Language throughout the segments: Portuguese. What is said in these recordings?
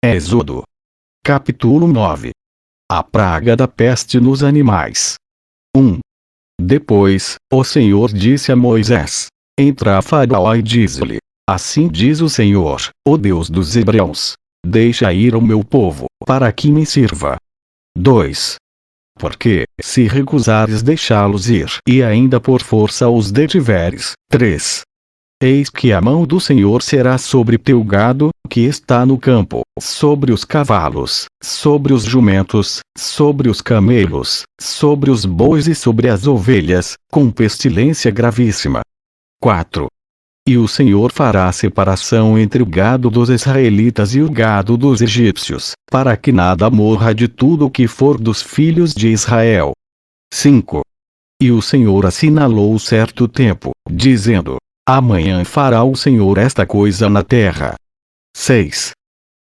Êxodo. Capítulo 9. A praga da peste nos animais. 1. Depois, o Senhor disse a Moisés: Entra a Faraó e diz-lhe: Assim diz o Senhor, o Deus dos Hebreus: Deixa ir o meu povo, para que me sirva. 2. Porque, se recusares deixá-los ir e ainda por força os detiveres. 3. Eis que a mão do Senhor será sobre teu gado, que está no campo, sobre os cavalos, sobre os jumentos, sobre os camelos, sobre os bois e sobre as ovelhas, com pestilência gravíssima. 4. E o Senhor fará separação entre o gado dos israelitas e o gado dos egípcios, para que nada morra de tudo o que for dos filhos de Israel. 5. E o Senhor assinalou certo tempo, dizendo: Amanhã fará o Senhor esta coisa na terra. 6.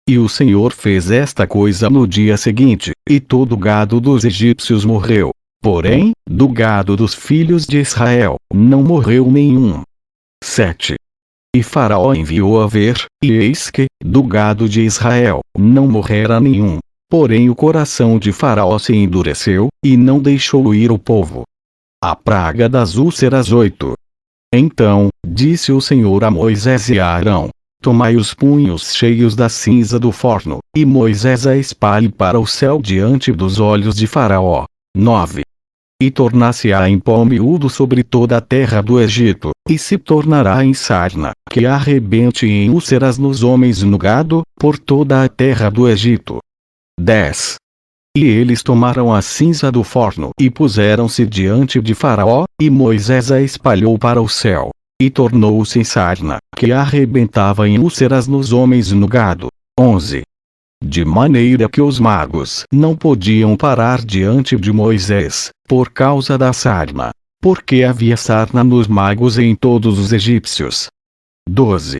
E o Senhor fez esta coisa no dia seguinte, e todo o gado dos egípcios morreu. Porém, do gado dos filhos de Israel, não morreu nenhum. 7. E Faraó enviou a ver, e eis que, do gado de Israel, não morrera nenhum. Porém o coração de Faraó se endureceu, e não deixou ir o povo. A praga das úlceras. 8. Então, disse o Senhor a Moisés e a Arão: Tomai os punhos cheios da cinza do forno, e Moisés a espalhe para o céu diante dos olhos de Faraó. 9. E tornar-se-á em pó miúdo sobre toda a terra do Egito, e se tornará em sarna, que arrebente em úlceras nos homens e no gado, por toda a terra do Egito. 10. E eles tomaram a cinza do forno e puseram-se diante de Faraó, e Moisés a espalhou para o céu, e tornou-se em sarna, que arrebentava em úlceras nos homens e no gado. 11. De maneira que os magos não podiam parar diante de Moisés, por causa da sarna, porque havia sarna nos magos e em todos os egípcios. 12.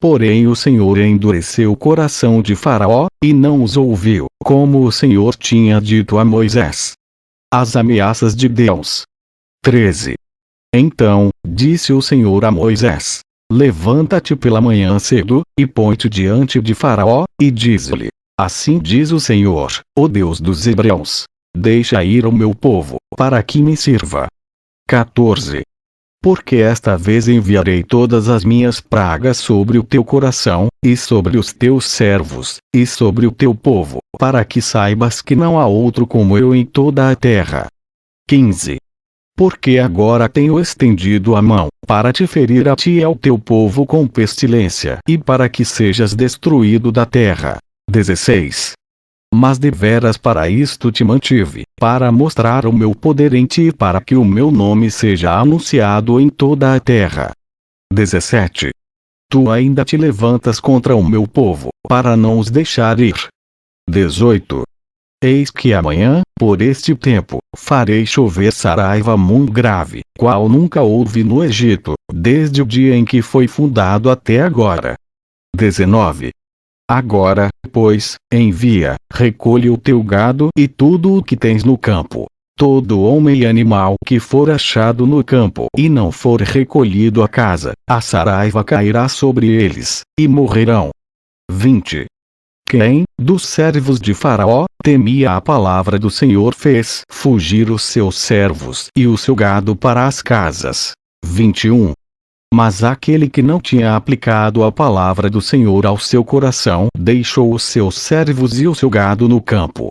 Porém o Senhor endureceu o coração de Faraó, e não os ouviu, como o Senhor tinha dito a Moisés. As ameaças de Deus. 13. Então, disse o Senhor a Moisés: Levanta-te pela manhã cedo, e põe-te diante de Faraó, e diz-lhe: Assim diz o Senhor, o Deus dos Hebreus: Deixa ir o meu povo, para que me sirva. 14. Porque esta vez enviarei todas as minhas pragas sobre o teu coração, e sobre os teus servos, e sobre o teu povo, para que saibas que não há outro como eu em toda a terra. 15. Porque agora tenho estendido a mão, para te ferir a ti e ao teu povo com pestilência, e para que sejas destruído da terra. 16. Mas deveras para isto te mantive, para mostrar o meu poder em ti e para que o meu nome seja anunciado em toda a terra. 17. Tu ainda te levantas contra o meu povo, para não os deixar ir. 18. Eis que amanhã, por este tempo, farei chover saraiva muito grave, qual nunca houve no Egito, desde o dia em que foi fundado até agora. 19. Agora, pois, envia, recolhe o teu gado e tudo o que tens no campo. Todo homem e animal que for achado no campo e não for recolhido a casa, a saraiva cairá sobre eles, e morrerão. 20. Quem, dos servos de Faraó, temia a palavra do Senhor fez fugir os seus servos e o seu gado para as casas. 21. Mas aquele que não tinha aplicado a palavra do Senhor ao seu coração deixou os seus servos e o seu gado no campo.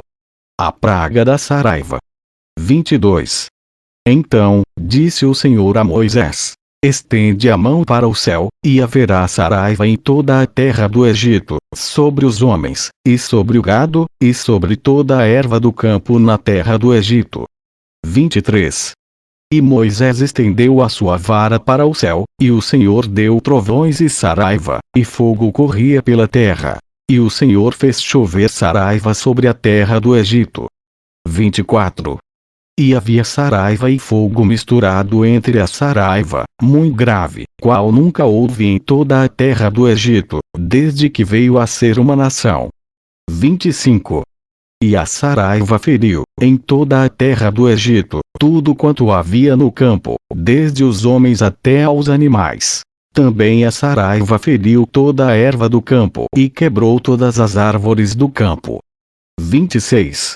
A praga da saraiva. 22. Então, disse o Senhor a Moisés: Estende a mão para o céu, e haverá saraiva em toda a terra do Egito, sobre os homens, e sobre o gado, e sobre toda a erva do campo na terra do Egito. 23. E Moisés estendeu a sua vara para o céu, e o Senhor deu trovões e saraiva, e fogo corria pela terra. E o Senhor fez chover saraiva sobre a terra do Egito. 24. E havia saraiva e fogo misturado entre a saraiva, muito grave, qual nunca houve em toda a terra do Egito, desde que veio a ser uma nação. 25. E a saraiva feriu, em toda a terra do Egito, tudo quanto havia no campo, desde os homens até aos animais. Também a saraiva feriu toda a erva do campo e quebrou todas as árvores do campo. 26.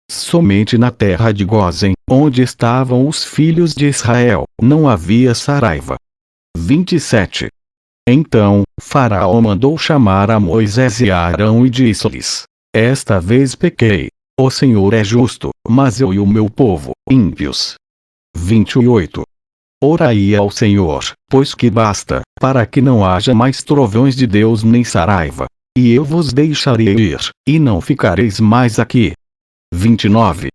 Somente na terra de Gósen, onde estavam os filhos de Israel, não havia saraiva. 27. Então, Faraó mandou chamar a Moisés e a Arão e disse-lhes: Esta vez pequei. O Senhor é justo, mas eu e o meu povo, ímpios. 28. Orai ao Senhor, pois que basta, para que não haja mais trovões de Deus nem saraiva. E eu vos deixarei ir, e não ficareis mais aqui. 29.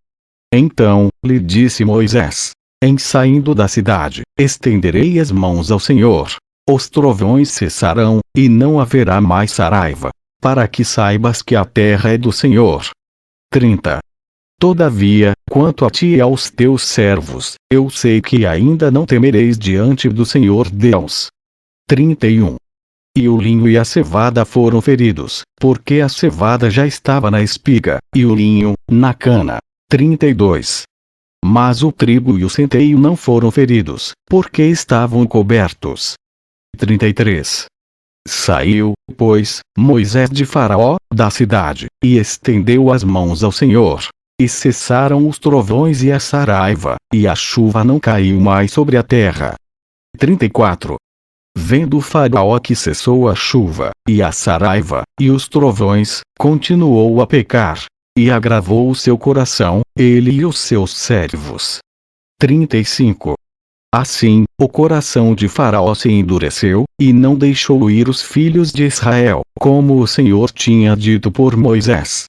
Então, lhe disse Moisés: Em saindo da cidade, estenderei as mãos ao Senhor. Os trovões cessarão, e não haverá mais saraiva, para que saibas que a terra é do Senhor. 30. Todavia, quanto a ti e aos teus servos, eu sei que ainda não temereis diante do Senhor Deus. 31. E o linho e a cevada foram feridos, porque a cevada já estava na espiga, e o linho, na cana. 32. Mas o trigo e o centeio não foram feridos, porque estavam cobertos. 33. Saiu, pois, Moisés de Faraó, da cidade, e estendeu as mãos ao Senhor. E cessaram os trovões e a saraiva, e a chuva não caiu mais sobre a terra. 34. Vendo Faraó que cessou a chuva, e a saraiva, e os trovões, continuou a pecar. E agravou o seu coração, ele e os seus servos. 35. Assim, o coração de Faraó se endureceu, e não deixou ir os filhos de Israel, como o Senhor tinha dito por Moisés.